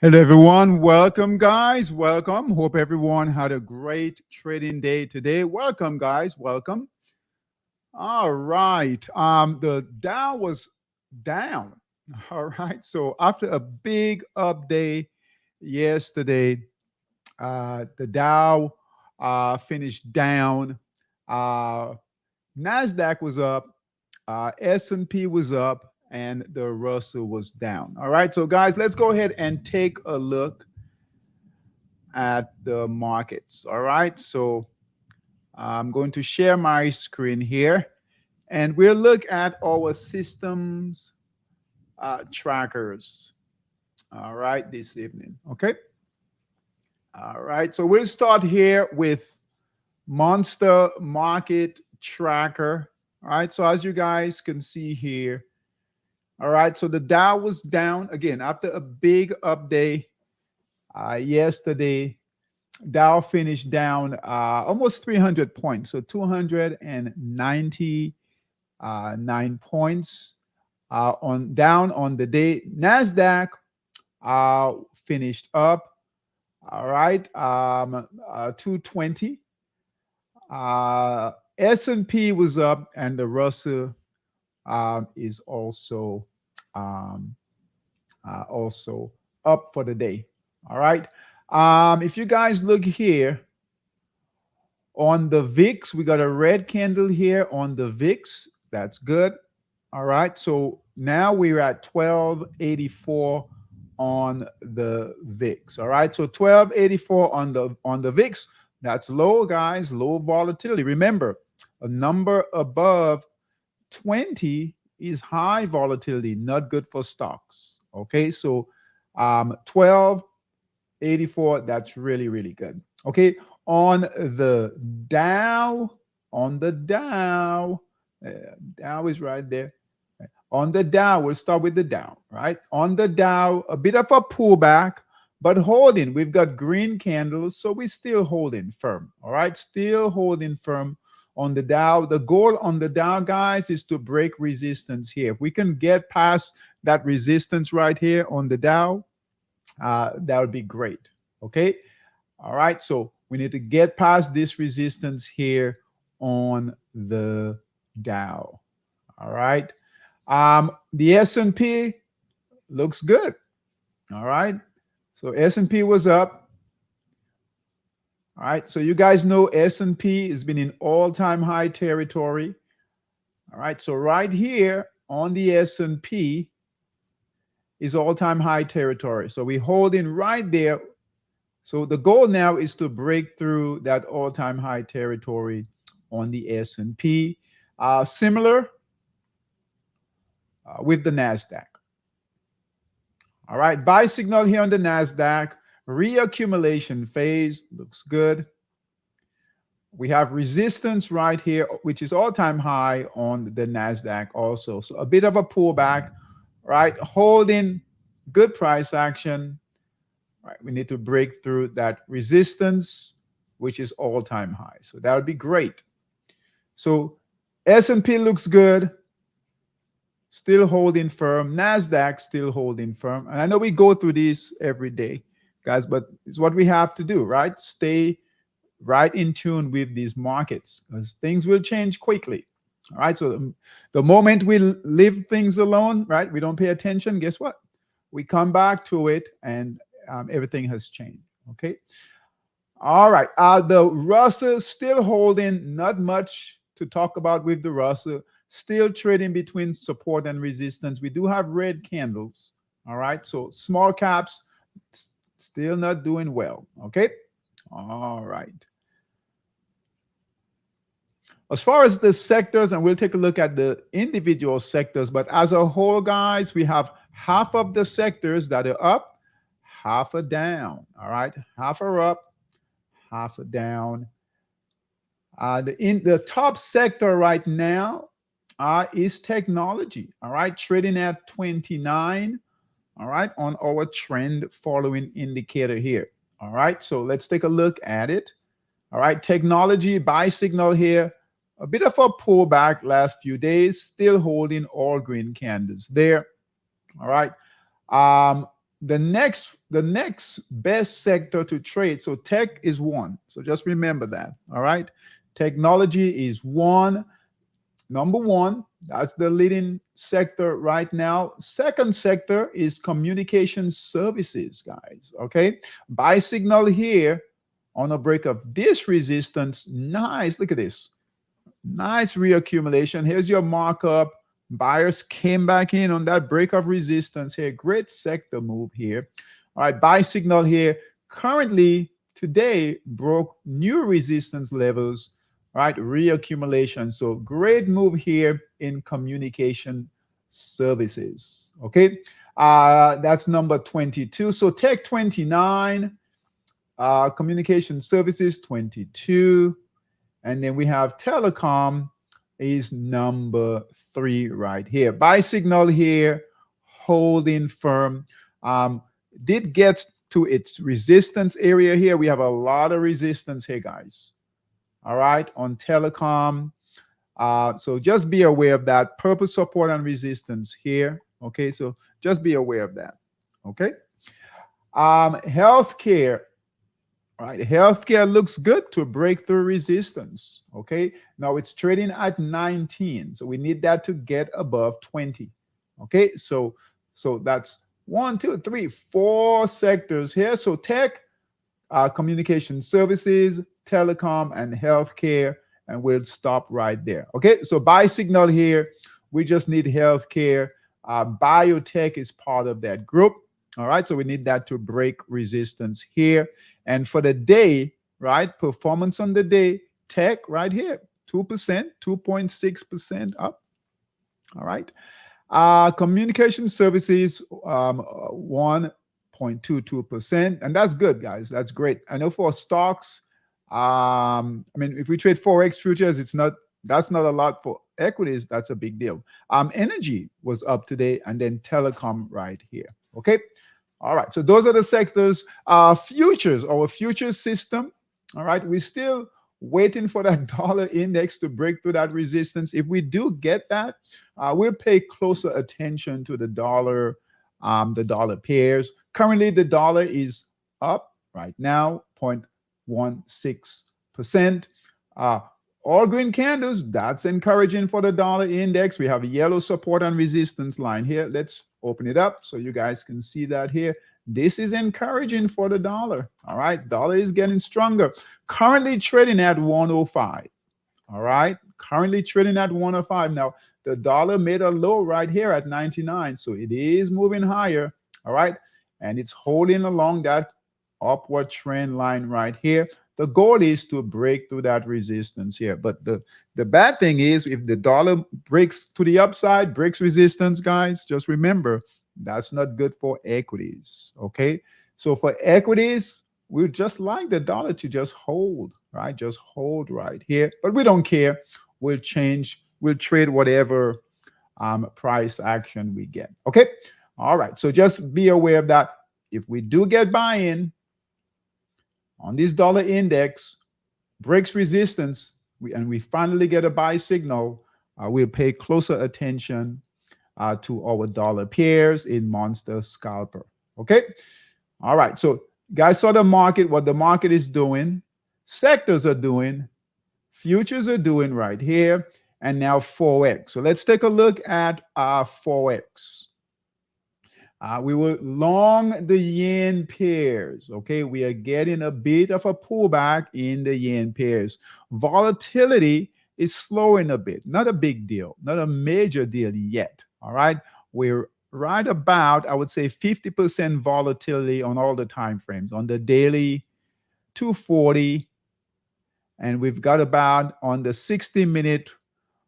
Hello, everyone. Welcome, guys. Welcome. Hope everyone had a great trading day today. Welcome, guys. Welcome. All right. The Dow was down. All right. So after a big up day yesterday, the Dow finished down. Uh, Nasdaq was up. S&P was up, and the Russell was down. All right. So, guys, let's go ahead and take a look at the markets. All right, so I'm going to share my screen here and we'll look at our systems trackers. All right, this evening. Okay. All right, so we'll start here with Monster Market Tracker. All right, so as you guys can see here, all right, so the Dow was down again after a big up day yesterday. Dow finished down almost 300 points, so 299 points down on the day. Nasdaq finished up, all right, 220. S&P was up, and the Russell is also up for the day. All right. If you guys look here on the VIX, we got a red candle here on the VIX. That's good. All right. So now we're at 1284 on the VIX. All right. So 1284 on the VIX. That's low, guys. Low volatility. Remember, a number above 20 is high volatility, not good for stocks. Okay. So 1284, that's really, really good. Okay, on the Dow, Dow is right there. On the Dow, we'll start with the Dow, right? On the Dow, a bit of a pullback, but holding. We've got green candles, so we're still holding firm. All right, still holding firm on the Dow. The goal on the Dow, guys, is to break resistance here. If we can get past that resistance right here on the Dow, that would be great. Okay. All right. So we need to get past this resistance here on the Dow. All right. The S&P looks good. All right. So S&P was up. All right. So you guys know S&P has been in all-time high territory. All right. So right here on the S&P is all-time high territory. So we're holding right there. So the goal now is to break through that all-time high territory on the S&P. Similar with the NASDAQ. All right, buy signal here on the NASDAQ. Reaccumulation phase looks good. We have resistance right here, which is all-time high on the NASDAQ also. So a bit of a pullback. Right, holding good price action. Right, we need to break through that resistance, which is all-time high. So that would be great. So S&P looks good, still holding firm. NASDAQ still holding firm. And I know we go through this every day, guys, but it's what we have to do, right? Stay right in tune with these markets because things will change quickly. All right, so the moment we leave things alone, right, we don't pay attention, guess what? We come back to it and everything has changed, okay? All right, the Russell still holding, not much to talk about with the Russell, still trading between support and resistance. We do have red candles, all right? So small caps still not doing well, okay? All right. As far as the sectors, and we'll take a look at the individual sectors, but as a whole, guys, we have half of the sectors that are up, half are down. All right, half are up, half are down. The top sector right now is technology. All right, trading at 29. All right, on our trend following indicator here. All right, so let's take a look at it. All right, technology buy signal here. A bit of a pullback last few days, still holding all green candles there. All right. the next best sector to trade. So tech is one. So just remember that. All right. Technology is one. Number one, that's the leading sector right now. Second sector is communication services, guys. Okay. Buy signal here on a break of this resistance. Nice. Look at this. Nice reaccumulation. Here's your markup. Buyers came back in on that break of resistance here. Great sector move here. All right, buy signal here. Currently, today, broke new resistance levels. All right, reaccumulation. So great move here in communication services. Okay, that's number 22. So tech 29, communication services 22. And then we have telecom is number 3 right here. Buy signal here, holding firm. Did get to its resistance area here. We have a lot of resistance here, guys. All right, on telecom. So just be aware of that. Purple support and resistance here. Okay, so just be aware of that. Okay. Healthcare. All right, healthcare looks good to break through resistance. Okay, now it's trading at 19, so we need that to get above 20. Okay, so that's 1, 2, 3, 4 sectors here. So tech, communication services, telecom, and healthcare, and we'll stop right there. Okay, so buy signal here. We just need healthcare. Biotech is part of that group. All right, so we need that to break resistance here. And for the day, right, performance on the day, tech right here, 2%, 2.6% up. All right. Communication services, 1.22%. And that's good, guys. That's great. I know for stocks, I mean, if we trade Forex futures, that's not a lot. For equities, that's a big deal. Energy was up today, and then telecom right here. Okay. All right. So those are the sectors. Futures, our futures system. All right. We're still waiting for that dollar index to break through that resistance. If we do get that, we'll pay closer attention to the dollar pairs. Currently, the dollar is up right now, 0.16%. All green candles, that's encouraging for the dollar index. We have a yellow support and resistance line here. Let's open it up so you guys can see that here. This is encouraging for the dollar. All right, dollar is getting stronger. Currently trading at 105. All right, currently trading at 105. Now, the dollar made a low right here at 99, so it is moving higher. All right, and it's holding along that upward trend line right here. The goal is to break through that resistance here. But the bad thing is, if the dollar breaks to the upside, breaks resistance, guys, just remember, that's not good for equities. Okay. So for equities, we just like the dollar to just hold, right? Just hold right here. But we don't care. We'll trade whatever price action we get. Okay. All right. So just be aware of that. If we do get buy-in on this dollar index, breaks resistance, and we finally get a buy signal, we'll pay closer attention to our dollar pairs in Monster Scalper. Okay. All right. So guys saw the market, what the market is doing, sectors are doing, futures are doing right here, and now Forex. So let's take a look at Forex. We were long the yen pairs. Okay, we are getting a bit of a pullback in the yen pairs. Volatility is slowing a bit. Not a big deal, not a major deal yet. All right, we're right about, I would say, 50% volatility on all the time frames. On the daily, 240, and we've got about on the 60-minute.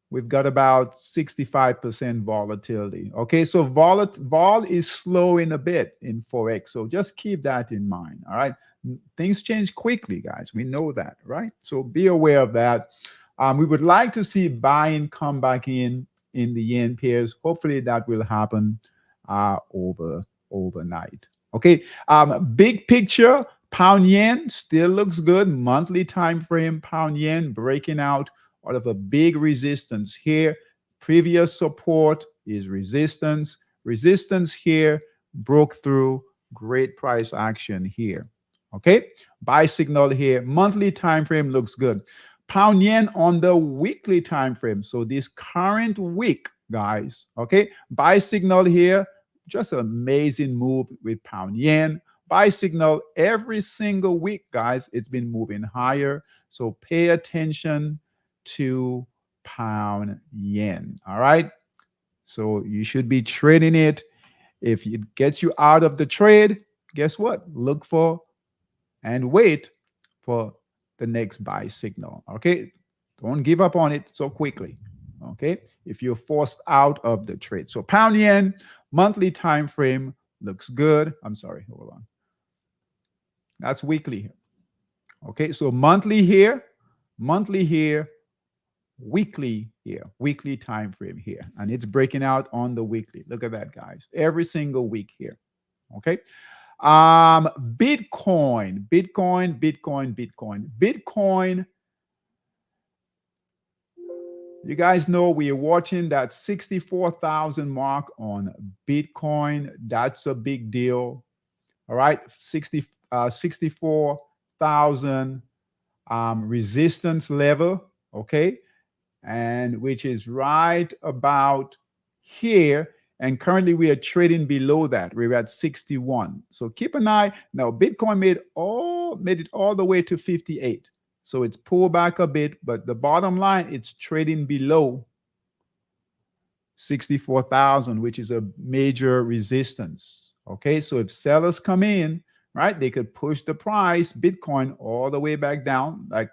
We've got about 65% volatility. Okay, so vol is slowing a bit in Forex. So just keep that in mind. All right, things change quickly, guys. We know that, right? So be aware of that. We would like to see buying come back in the yen pairs. Hopefully that will happen overnight. Okay, big picture, pound yen still looks good. Monthly time frame, pound yen breaking out of a big resistance here. Previous support is resistance. Resistance here, broke through, Great price action here. Okay, buy signal here. Monthly time frame looks good. Pound yen on the weekly time frame. So this current week, guys, okay, buy signal here. Just an amazing move with pound yen. Buy signal every single week, guys. It's been moving higher. So pay attention to pound yen. All right. So you should be trading it. If it gets you out of the trade, guess what? Look for and wait for the next buy signal. Okay. Don't give up on it so quickly. Okay. If you're forced out of the trade. So pound yen, monthly time frame looks good. I'm sorry. Hold on. That's weekly here. Okay. So monthly here, weekly here, weekly time frame here, and it's breaking out on the weekly. Look at that, guys. Every single week here. Okay. Bitcoin. You guys know we are watching that 64,000 mark on Bitcoin. That's a big deal. All right. 64,000 resistance level. Okay. And which is right about here. And currently we are trading below that. We're at 61. So keep an eye. Now Bitcoin made it all the way to 58. So it's pulled back a bit, but the bottom line, it's trading below 64,000, which is a major resistance. Okay, so if sellers come in, right, they could push the price, Bitcoin, all the way back down, like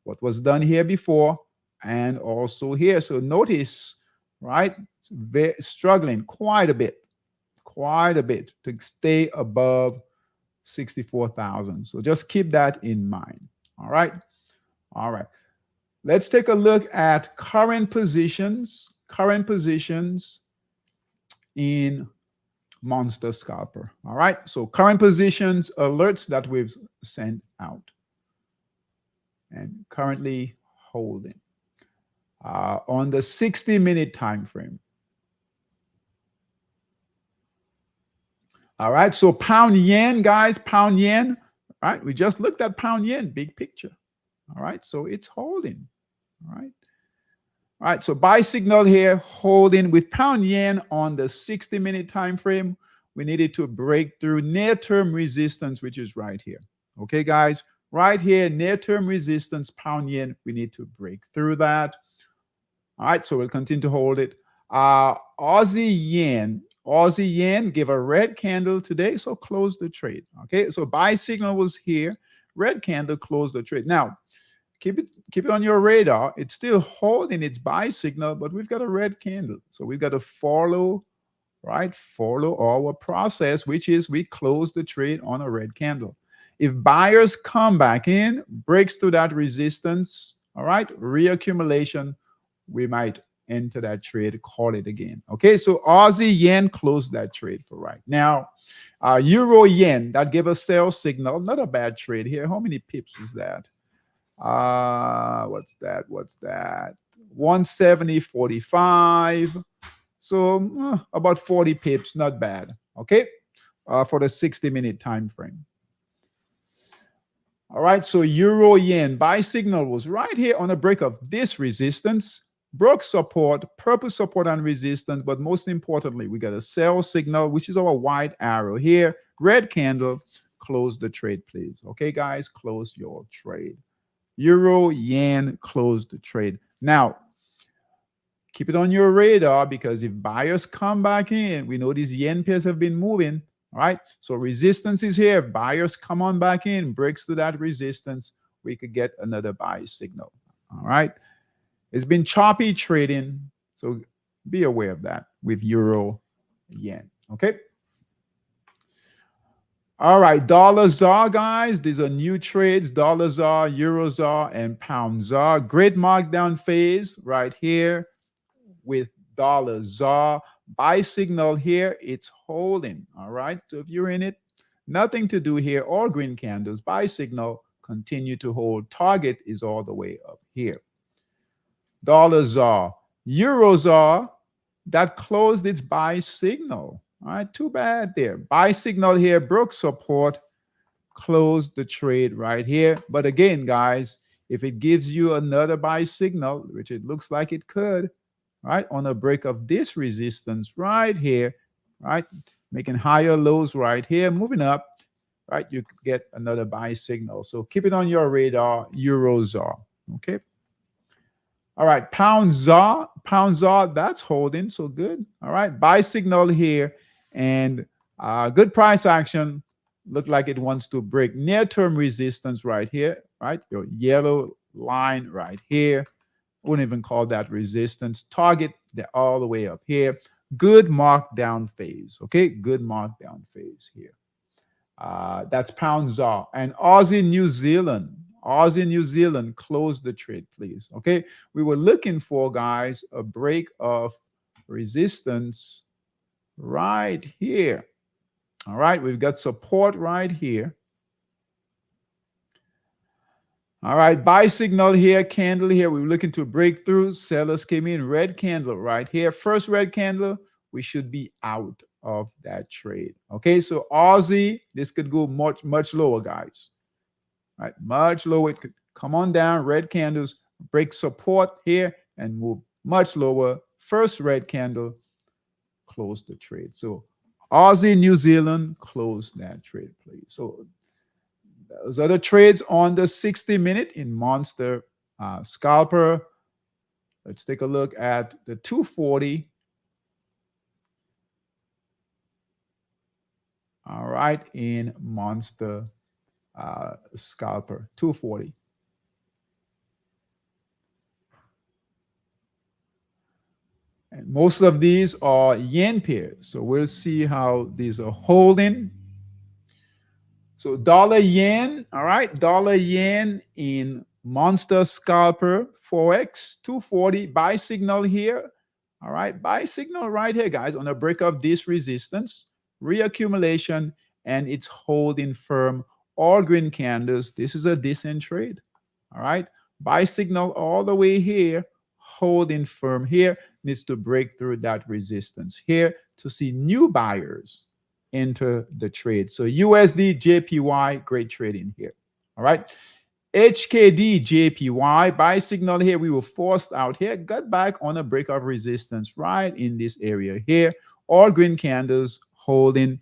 what was done here before, and also here. So notice, right, it's struggling quite a bit to stay above 64,000. So just keep that in mind. All right. Let's take a look at current positions in Monster Scalper. All right. So current positions, alerts that we've sent out and currently holding on the 60-minute time frame. All right. So pound yen, guys, pound yen. All right. We just looked at pound yen, big picture. All right. So it's holding. All right. All right. So buy signal here, holding with pound yen on the 60-minute time frame. We needed to break through near-term resistance, which is right here. Okay, guys. Right here, near-term resistance, pound yen. We need to break through that. All right. So we'll continue to hold it. Aussie yen gave a red candle today, so close the trade. Okay, so buy signal was here, red candle, close the trade. Now keep it on your radar. It's still holding its buy signal, but we've got a red candle, so we've got to follow our process, which is we close the trade on a red candle. If buyers come back in, breaks through that resistance, all right, reaccumulation, we might enter that trade, call it again. Okay, so Aussie yen closed that trade for right now. Euro yen, that gave a sell signal. Not a bad trade here. How many pips is that? What's that? 170.45. So about 40 pips, not bad. Okay, for the 60-minute time frame. All right, so Euro yen buy signal was right here on the break of this resistance. Broke support, purple support and resistance, but most importantly, we got a sell signal, which is our white arrow here. Red candle, close the trade, please. Okay, guys, close your trade. Euro, yen, close the trade. Now, keep it on your radar because if buyers come back in, we know these yen pairs have been moving, all right? So resistance is here. If buyers come on back in, breaks to that resistance, we could get another buy signal, all right? It's been choppy trading, so be aware of that with Euro yen. Okay. All right, dollar ZAR, guys. These are new trades: dollar ZAR, Euro ZAR, and pound ZAR. Great markdown phase right here with dollar ZAR. Buy signal here. It's holding. All right. So if you're in it, nothing to do here. All green candles. Buy signal. Continue to hold. Target is all the way up here. Dollar ZAR, Euro ZAR, that closed its buy signal. All right, too bad there. Buy signal here, broke support, close the trade right here. But again, guys, if it gives you another buy signal, which it looks like it could, right, on a break of this resistance right here, right, making higher lows right here, moving up, right, you could get another buy signal. So keep it on your radar, Euro ZAR. Okay. All right, pound ZAR, that's holding, so good. All right, buy signal here, and good price action. Look like it wants to break near-term resistance right here, right? Your yellow line right here. Wouldn't even call that resistance. Target, they're all the way up here. Good markdown phase, okay? Good markdown phase here. That's pound ZAR. And Aussie New Zealand. Aussie New Zealand, close the trade, please. Okay. We were looking for, guys, a break of resistance right here. All right. We've got support right here. All right. Buy signal here, candle here. We were looking to break through. Sellers came in. Red candle right here. First red candle. We should be out of that trade. Okay. So Aussie, this could go much, much lower, guys. Right, much lower. It could come on down, red candles, break support here and move much lower. First red candle, close the trade. So Aussie, New Zealand, close that trade, please. So those are the trades on the 60-minute in Monster Scalper. Let's take a look at the 240. All right, in Monster Scalper 240. And most of these are yen pairs, so we'll see how these are holding. So dollar yen, all right, dollar yen in Monster Scalper Forex 240, buy signal here. All right, buy signal right here, guys, on a break of this resistance, reaccumulation, and it's holding firm. All green candles. This is a decent trade. All right. Buy signal all the way here, holding firm here. Needs to break through that resistance here to see new buyers enter the trade. So USD, JPY, great trading here. All right. HKD, JPY, buy signal here. We were forced out here. Got back on a break of resistance right in this area here. All green candles holding.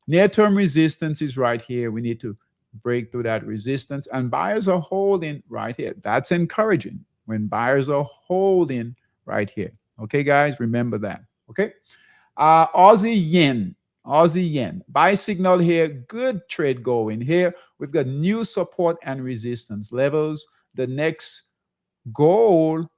Near-term resistance is right here. We need to break through that resistance, and buyers are holding right here. That's encouraging when buyers are holding right here. Okay, guys, remember that. Okay. Aussie yen, buy signal here. Good trade going here. We've got new support and resistance levels. The next goal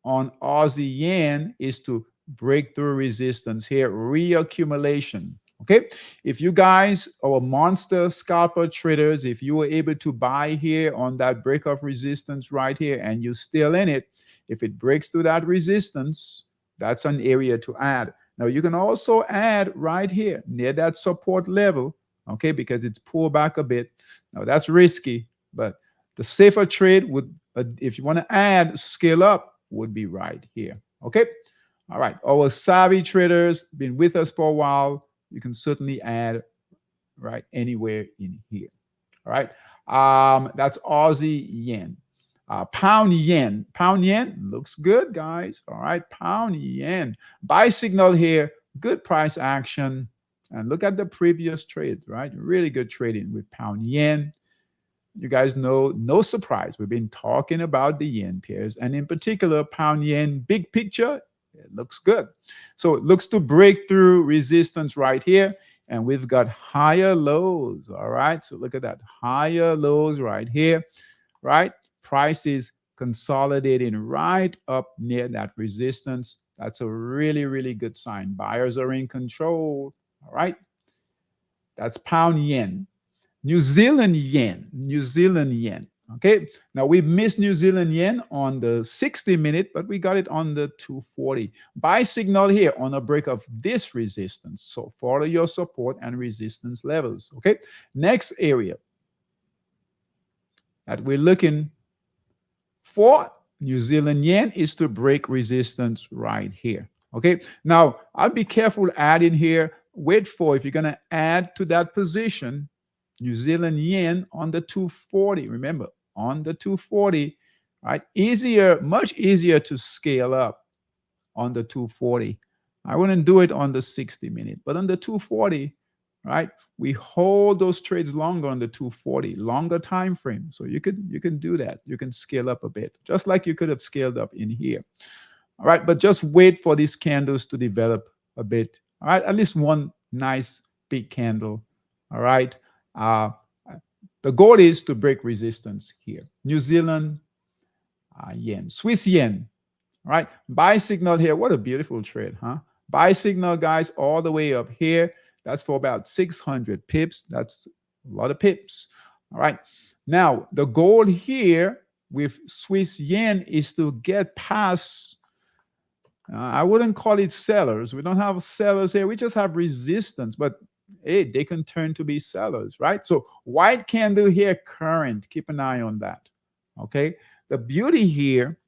on Aussie yen is to break through resistance here, reaccumulation. Okay, if you guys are Monster Scalper traders, if you were able to buy here on that break of resistance right here and you're still in it, if it breaks through that resistance, that's an area to add. Now you can also add right here near that support level, okay, because it's pulled back a bit. Now that's risky, but the safer trade would, if you want to add, scale up, would be right here. Okay, all right. Our savvy traders been with us for a while. You can certainly add right anywhere in here. All right. That's Aussie yen. Pound yen. Pound yen looks good, guys. All right. Pound yen. Buy signal here. Good price action. And look at the previous trades, right? Really good trading with pound yen. You guys know, no surprise. We've been talking about the yen pairs, and in particular, pound yen, big picture. It looks good. So it looks to break through resistance right here. And we've got higher lows. All right. So look at that. Higher lows right here. Right. Price is consolidating right up near that resistance. That's a really, really good sign. Buyers are in control. All right. That's pound yen. New Zealand yen. New Zealand yen. Okay, now we missed New Zealand yen on the 60-minute, but we got it on the 240. Buy signal here on a break of this resistance. So follow your support and resistance levels. Okay, next area that we're looking for New Zealand yen is to break resistance right here. Okay, now I'll be careful adding here wait for, if you're going to add to that position, New Zealand yen on the 240. Remember, on the 240, right? Easier, much easier to scale up on the 240. I wouldn't do it on the 60-minute, but on the 240, right? We hold those trades longer on the 240, longer time frame. So you can do that. You can scale up a bit, just like you could have scaled up in here. All right, but just wait for these candles to develop a bit. All right, at least one nice big candle. All right. The goal is to break resistance here. New Zealand yen, Swiss yen. All right, buy signal here. What a beautiful trade, huh? Buy signal, guys, all the way up here. That's for about 600 pips. That's a lot of pips. All right. Now, the goal here with Swiss yen is to get past, I wouldn't call it sellers. We don't have sellers here. We just have resistance, but hey, they can turn to be sellers, right? So white candle here, current. Keep an eye on that. Okay. The beauty here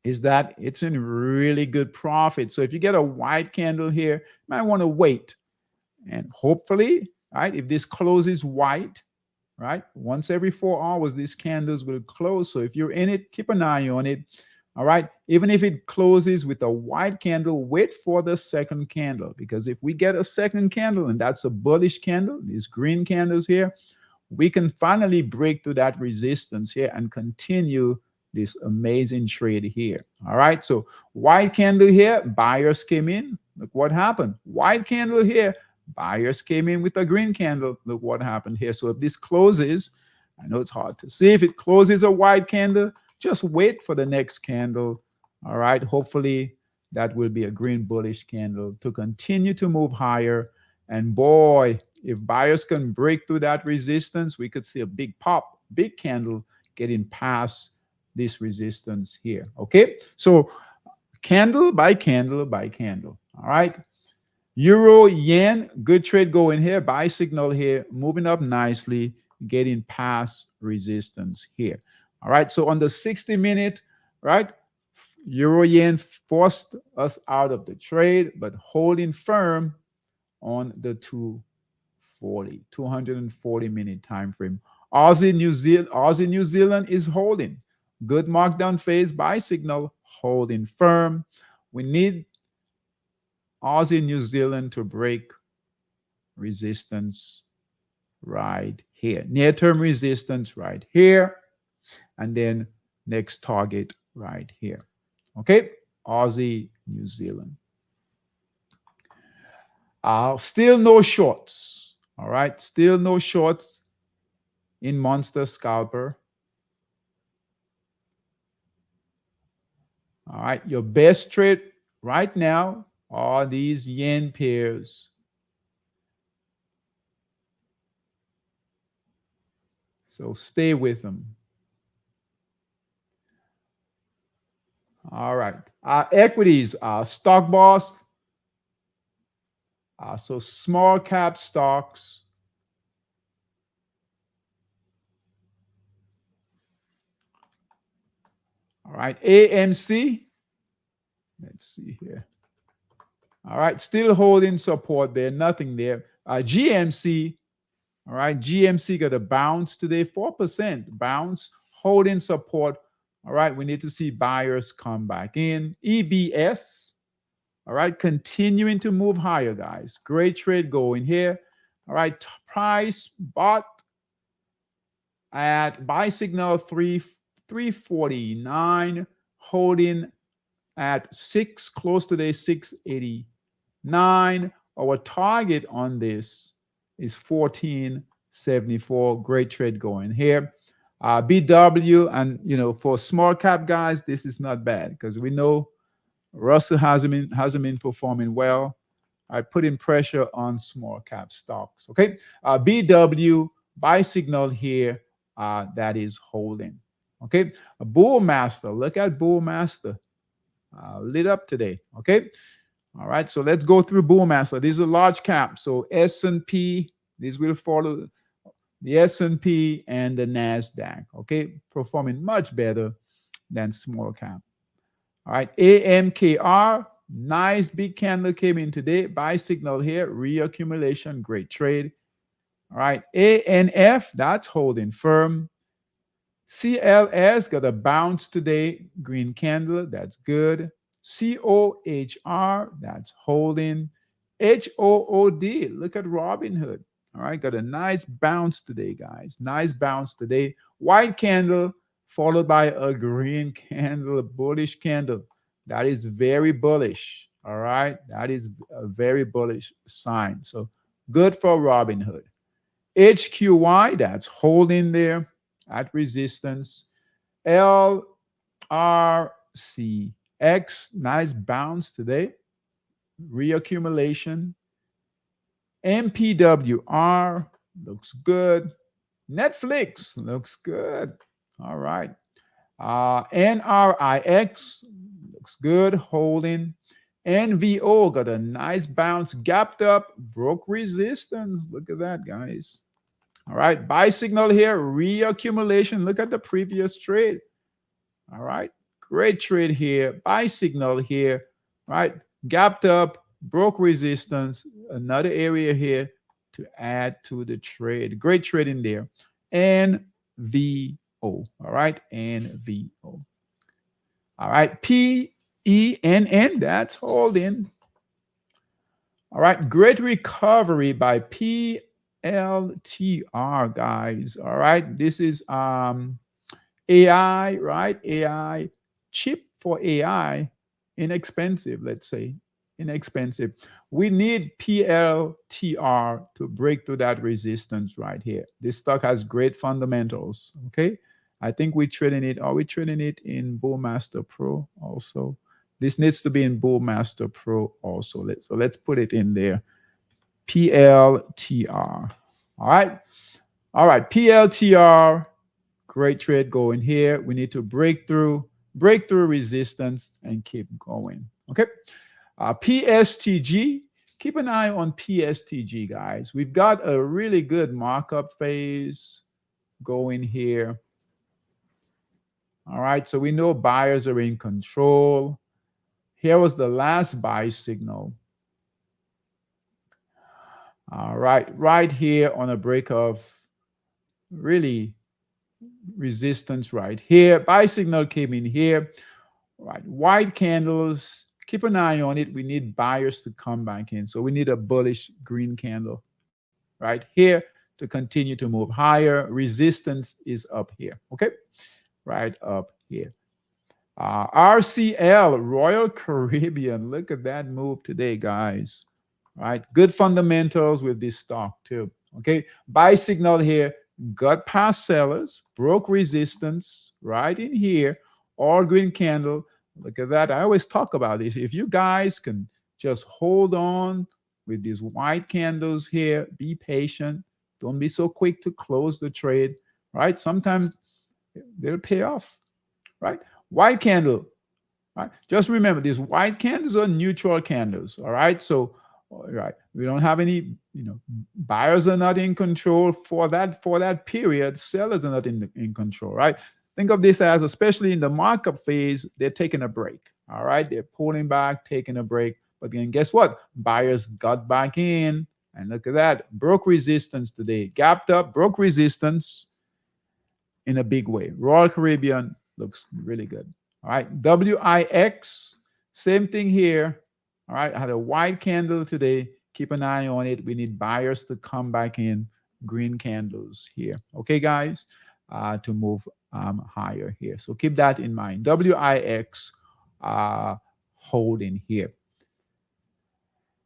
is that it's in really good profit. So if you get a white candle here, you might want to wait. And hopefully, right, if this closes white, right, once every 4 hours, these candles will close. So if you're in it, keep an eye on it. All right. Even if it closes with a white candle, wait for the second candle. Because if we get a second candle, and that's a bullish candle, these green candles here, we can finally break through that resistance here and continue this amazing trade here. All right. So white candle here, buyers came in. Look what happened. White candle here, buyers came in with a green candle. Look what happened here. So if this closes, I know it's hard to see. If it closes a white candle, just wait for the next candle. All right. Hopefully that will be a green bullish candle to continue to move higher. And boy, if buyers can break through that resistance, we could see a big pop, big candle getting past this resistance here. Okay. So candle by candle by candle. All right. Euro yen, good trade going here. Buy signal here, moving up nicely, getting past resistance here. All right. So on the 60-minute, right, Euro yen forced us out of the trade, but holding firm on the 240-minute time frame. Aussie New Zealand is holding. Good markdown phase, buy signal, holding firm. We need Aussie New Zealand to break resistance right here. Near-term resistance right here. And then next target right here. Okay? Aussie New Zealand. Still no shorts. All right? Still no shorts in Monster Scalper. All right? Your best trade right now are these yen pairs. So stay with them. All right. Equities, stock boss. So small cap stocks. All right. AMC. Let's see here. All right. Still holding support there. Nothing there. GMC. All right. GMC got a bounce today. 4% bounce. Holding support. All right. We need to see buyers come back in. EBS. All right. Continuing to move higher, guys. Great trade going here. All right. Price bought at buy signal 349. Holding at 6, close to the 689. Our target on this is 1474. Great trade going here. BW, and for small cap guys, this is not bad because we know Russell hasn't been performing well. I put in pressure on small cap stocks. Okay, BW buy signal here that is holding. Okay, Bull Master. Look at Bull Master. Lit up today. Okay. All right. So let's go through Bull Master. These are large caps. So S&P, these will follow the S&P and the NASDAQ. Okay. Performing much better than small cap. All right. AMKR, Nice big candle came in today. Buy signal here. Reaccumulation. Great trade. All right. ANF, that's holding firm. CLS got a bounce today. Green candle. That's good. COHR, that's holding. HOOD, look at Robinhood. All right, got a nice bounce today, guys. Nice bounce today. White candle followed by a green candle, a bullish candle. That is very bullish. All right, that is a very bullish sign. So good for Robinhood. HQY, that's holding there at resistance. LRCX, nice bounce today. Reaccumulation. MPWR looks good. Netflix looks good. All right. NRIX looks good, holding. NVO got a nice bounce, gapped up, broke resistance. Look at that, guys. All right. Buy signal here, reaccumulation. Look at the previous trade. All right. Great trade here. Buy signal here. Right. Gapped up, broke resistance. Another area here to add to the trade. Great trade in there. NVO. All right. NVO. All right. PENN. That's holding. All right. Great recovery by PLTR, guys. All right. This is AI, right? AI, cheap for AI, inexpensive, let's say, inexpensive. We need PLTR to break through that resistance right here. This stock has great fundamentals, okay? I think we're trading it. Are we trading it in Bullmaster Pro also? This needs to be in Bullmaster Pro also. Let's put it in there. PLTR. All right. All right. PLTR. Great trade going here. We need to break through resistance and keep going. Okay. PSTG. Keep an eye on PSTG, guys. We've got a really good markup phase going here. All right. So we know buyers are in control. Here was the last buy signal. All right. Right here on a break of really resistance right here. Buy signal came in here. All right. White candles. Keep an eye on it. We need buyers to come back in. So we need a bullish green candle right here to continue to move higher. Resistance is up here. Okay. Right up here. RCL, Royal Caribbean. Look at that move today, guys. All right. Good fundamentals with this stock too. Okay. Buy signal here. Got past sellers, broke resistance right in here, all green candle. Look at that. I always talk about this. If you guys can just hold on with these white candles here, be patient. Don't be so quick to close the trade, right? Sometimes they'll pay off, right? White candle, right? Just remember, these white candles are neutral candles, all right? So, all right, we don't have any, buyers are not in control for that period. Sellers are not in control, right? Think of this as, especially in the markup phase, they're taking a break, all right? They're pulling back, taking a break. But then guess what? Buyers got back in, and look at that. Broke resistance today. Gapped up, broke resistance in a big way. Royal Caribbean looks really good. All right, WIX, same thing here. All right, I had a white candle today. Keep an eye on it. We need buyers to come back in. Green candles here. Okay, guys, to move higher here. So keep that in mind. WIX holding here.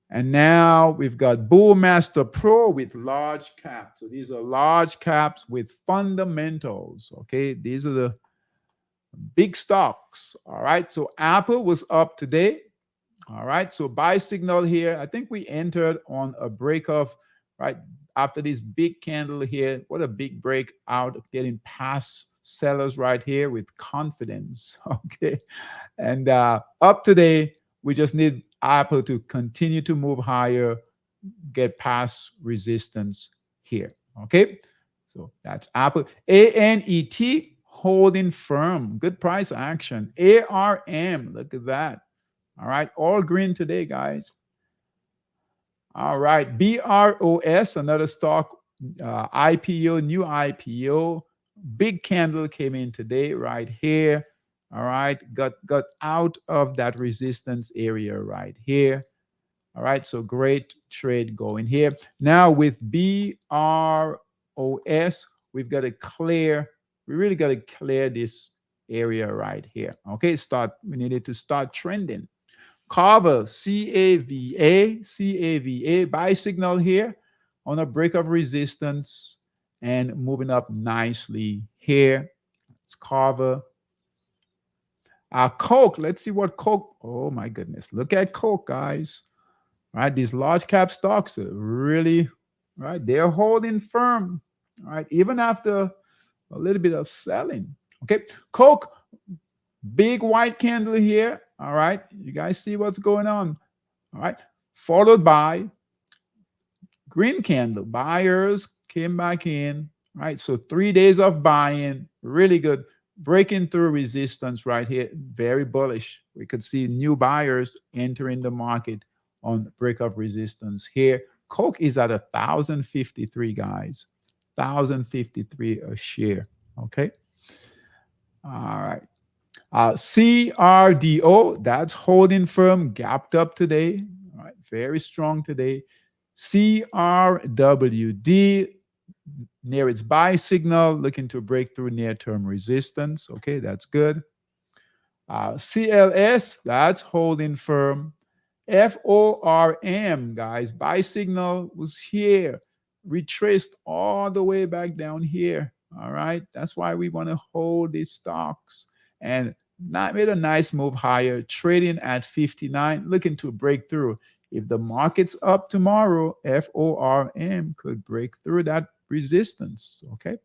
And now we've got Bullmaster Pro with large caps. So these are large caps with fundamentals. Okay, these are the big stocks. All right, so Apple was up today. All right, so buy signal here. I think we entered on a break of, right, after this big candle here. What a big break out of getting past sellers right here with confidence. Okay, and up today, we just need Apple to continue to move higher, get past resistance here. Okay, so that's Apple. ANET holding firm. Good price action. ARM, look at that. All right, all green today, guys. All right, BROS, another stock, IPO, new IPO. Big candle came in today, right here. All right, got out of that resistance area right here. All right, so great trade going here. Now with BROS, we've got to clear. We really got to clear this area right here. Okay, we needed to start trending. Carver, CAVA, buy signal here on a break of resistance and moving up nicely here. It's Carver. Coke, let's see what Coke, oh my goodness. Look at Coke, guys. Right, these large cap stocks are really, right, they're holding firm, right, even after a little bit of selling. Okay, Coke, big white candle here. All right, you guys see what's going on. All right, followed by green candle. Buyers came back in. Right, so 3 days of buying, really good. Breaking through resistance right here, very bullish. We could see new buyers entering the market on the break of resistance here. Coke is at 1,053, guys. 1,053 a share. Okay. All right. CRDO, that's holding firm, gapped up today. All right, very strong today. CRWD, near its buy signal, looking to break through near-term resistance. Okay, that's good. CLS, that's holding firm. FORM, guys, buy signal was here, retraced all the way back down here. All right, that's why we want to hold these stocks and not made a nice move higher, trading at 59, looking to break through. If the market's up tomorrow, FORM could break through that resistance. Okay.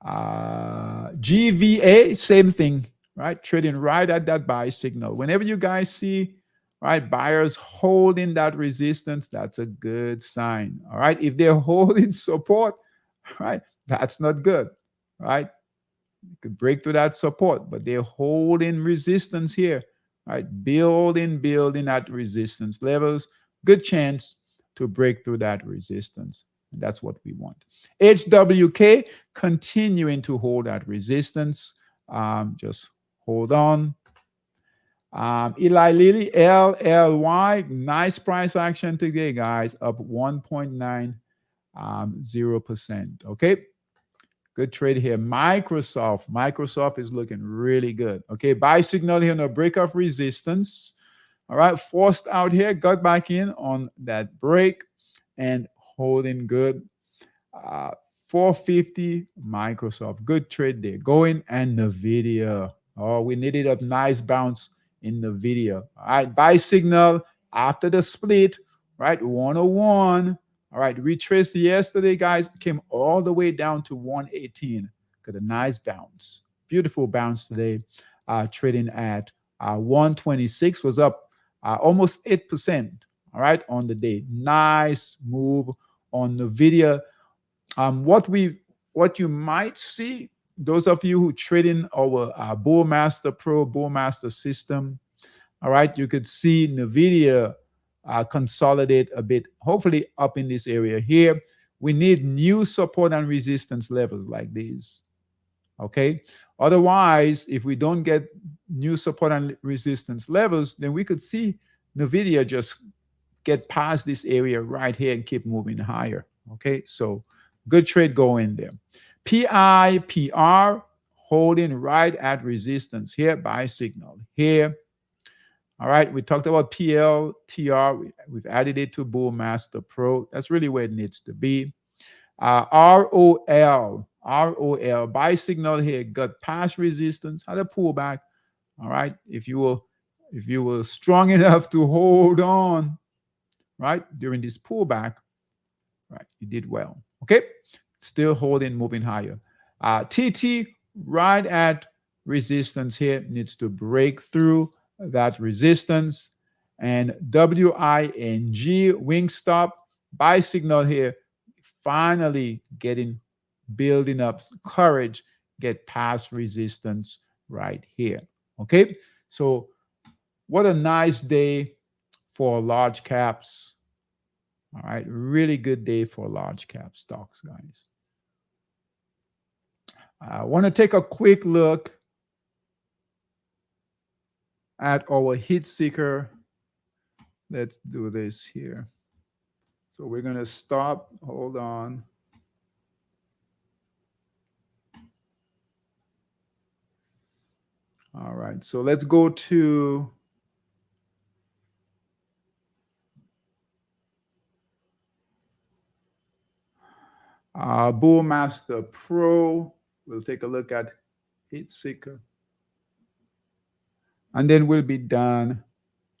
GVA, same thing, right? Trading right at that buy signal. Whenever you guys see, right, buyers holding that resistance, that's a good sign. All right. If they're holding support, right, that's not good, right? You could break through that support, but they're holding resistance here, right? Building at resistance levels. Good chance to break through that resistance. And that's what we want. HWK continuing to hold that resistance. Just hold on. Eli Lilly, LLY, nice price action today, guys, up 1.90%. Okay. Good trade here. Microsoft is looking really good. Okay, buy signal here on a break of resistance. All right, forced out here, got back in on that break and holding good. 450 Microsoft, good trade there. Going and NVIDIA. Oh, we needed a nice bounce in NVIDIA. All right, buy signal after the split, right? 101. All right, retraced yesterday, guys, came all the way down to 118. Got a nice bounce. Beautiful bounce today. Trading at 126, was up almost 8%. All right, on the day. Nice move on NVIDIA. What you might see, those of you who trade in our Bullmaster Pro, Bullmaster system, all right, you could see NVIDIA consolidate a bit, hopefully up in this area here. We need new support and resistance levels like these. Okay. Otherwise, if we don't get new support and resistance levels, then we could see NVIDIA just get past this area right here and keep moving higher. Okay. So good trade going there. PIPR holding right at resistance here, buy signal here. All right, we talked about PLTR. We've added it to Bullmaster Pro. That's really where it needs to be. ROL, buy signal here, got past resistance, had a pullback. All right, if you were strong enough to hold on, right, during this pullback, right, you did well. Okay, still holding, moving higher. TT right at resistance here, needs to break through that resistance. And WING, Wingstop, buy signal here, finally building up courage, get past resistance right here. Okay, So what a nice day for large caps. All right, really good day for large cap stocks, guys. I want to take a quick look at our heat seeker. Let's do this here. So we're going to stop. Hold on. All right. So let's go to Bullmaster Pro. We'll take a look at heat seeker. And then we'll be done.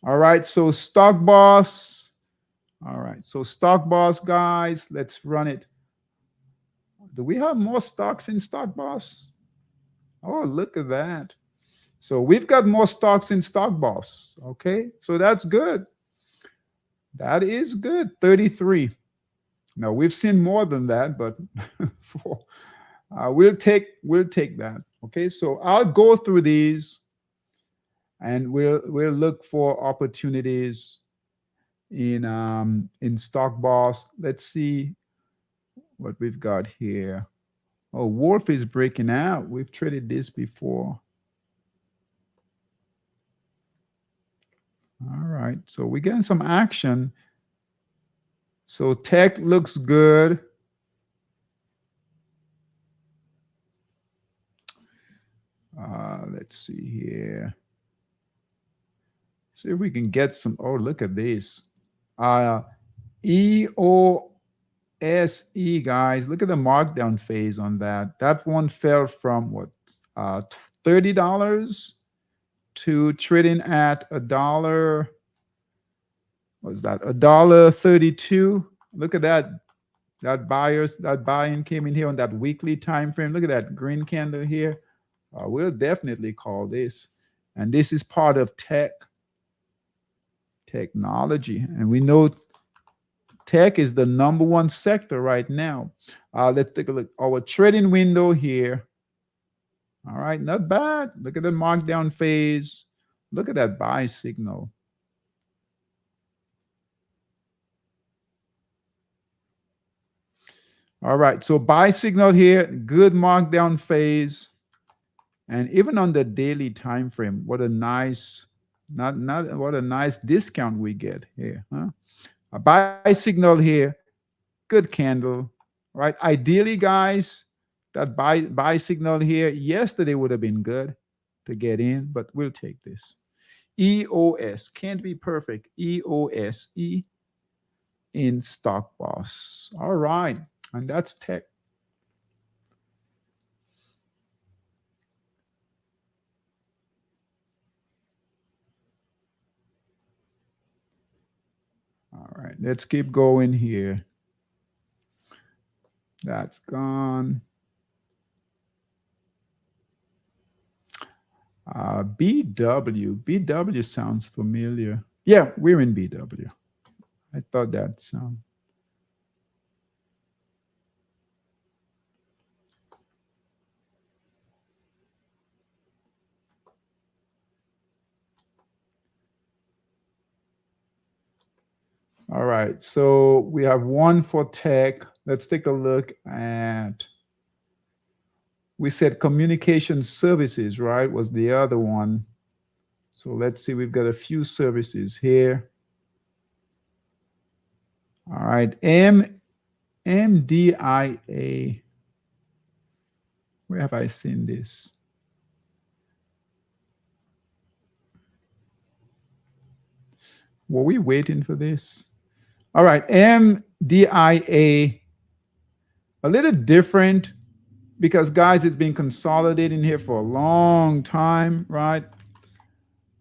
All right. So Stock Boss. All right. So Stock Boss, guys, let's run it. Do we have more stocks in Stock Boss? Oh, look at that. So we've got more stocks in Stock Boss. Okay. So that's good. That is good. 33. Now we've seen more than that, but we'll take that. Okay. So I'll go through these and we'll look for opportunities in Stock Boss. Let's see what we've got here. Oh, Wolf is breaking out. We've traded this before. All right, so we're getting some action. So tech looks good. Let's see here. See if we can get some. Oh, look at this. EOSE, guys. Look at the markdown phase on that. That one fell from what? $30 to trading at $1. What's that? $1.32. Look at that. That buy-in came in here on that weekly time frame. Look at that green candle here. We'll definitely call this. And this is part of technology. And we know tech is the #1 sector right now. Let's take a look. Our trading window here. All right, not bad. Look at the markdown phase. Look at that buy signal. All right, so buy signal here, good markdown phase. And even on the daily time frame, what a nice, what a nice discount we get here, huh? A buy signal here, good candle, right? Ideally, guys, that buy signal here yesterday would have been good to get in, but we'll take this. EOS, can't be perfect. EOSE in Stock Boss. All right, and that's tech. All right, let's keep going here. That's gone. BW sounds familiar. Yeah, we're in BW. I thought that sound. All right, so we have one for tech. Let's take a look at, we said communication services, right? Was the other one. So let's see, we've got a few services here. All right, MDIA. Where have I seen this? Were we waiting for this? All right, MDIA, a little different because, guys, it's been consolidating here for a long time, right?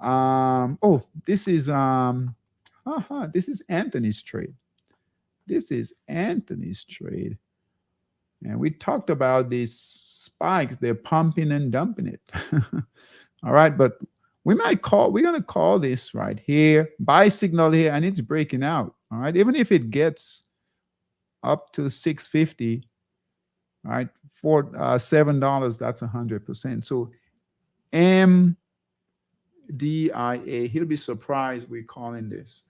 Oh, this is this is Anthony's trade. This is Anthony's trade. And we talked about these spikes. They're pumping and dumping it. All right, but we're going to call this right here, buy signal here, and it's breaking out. All right, even if it gets up to 650, all right, for $7, that's 100%. So MDIA. He'll be surprised we're calling this.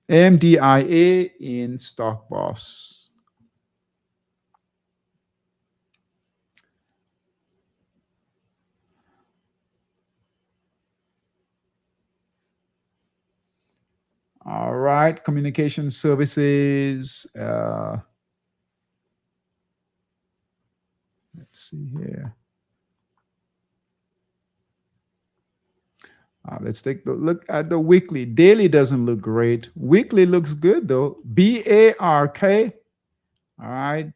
MDIA in Stock Boss. All right, communication services. Let's see here. Let's take a look at the weekly. Daily doesn't look great. Weekly looks good though. BARK. All right.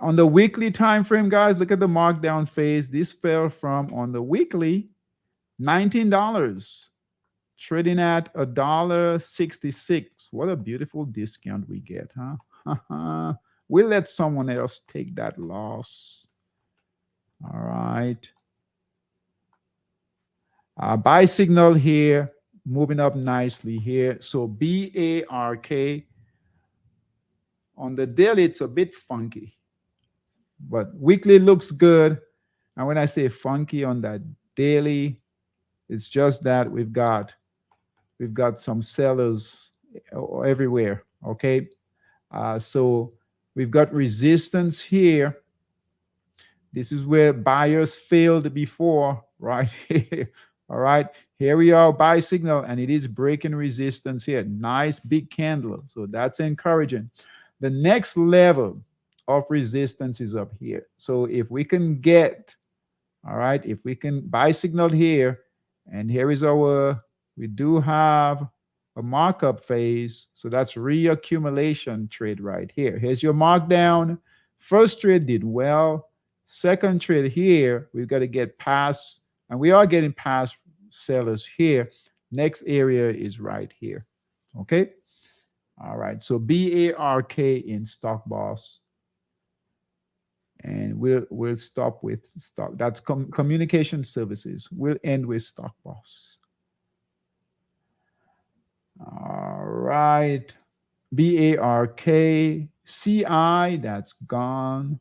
On the weekly time frame, guys, look at the markdown phase. This fell from on the weekly $19, trading at $1.66. What a beautiful discount we get, huh? We'll let someone else take that loss. All right. Buy signal here, moving up nicely here. So BARK on the daily, it's a bit funky, but weekly looks good. And when I say funky on that daily, it's just that we've got some sellers everywhere. Okay, so we've got resistance here. This is where buyers failed before, right here. All right, here we are, buy signal, and it is breaking resistance here. Nice big candle, so that's encouraging. The next level of resistance is up here. So if we can get, all right, if we can buy signal here, and here is our, we do have a markup phase, so that's reaccumulation trade right here. Here's your markdown. First trade did well. Second trade here, we've got to get past, and we are getting past sellers here. Next area is right here. Okay. All right. So BARK in Stock Boss. And we'll stop with stock. That's communication services. We'll end with Stock Boss. All right. BARK, CI, that's gone.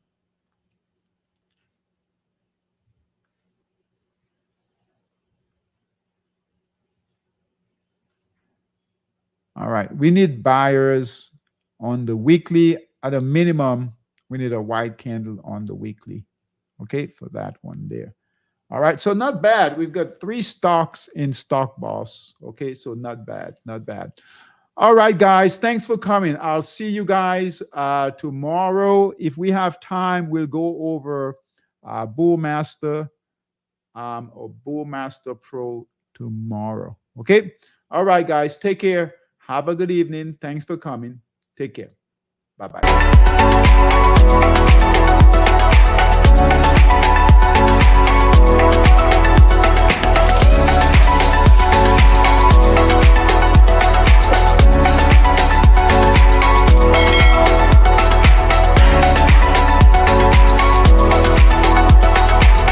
All right, we need buyers on the weekly. At a minimum, we need a white candle on the weekly, okay, for that one there. All right, so not bad. We've got 3 stocks in Stock Boss, okay, so not bad, not bad. All right, guys, thanks for coming. I'll see you guys tomorrow. If we have time, we'll go over Bullmaster or Bullmaster Pro tomorrow, okay? All right, guys, take care. Have a good evening. Thanks for coming. Take care. Bye-bye.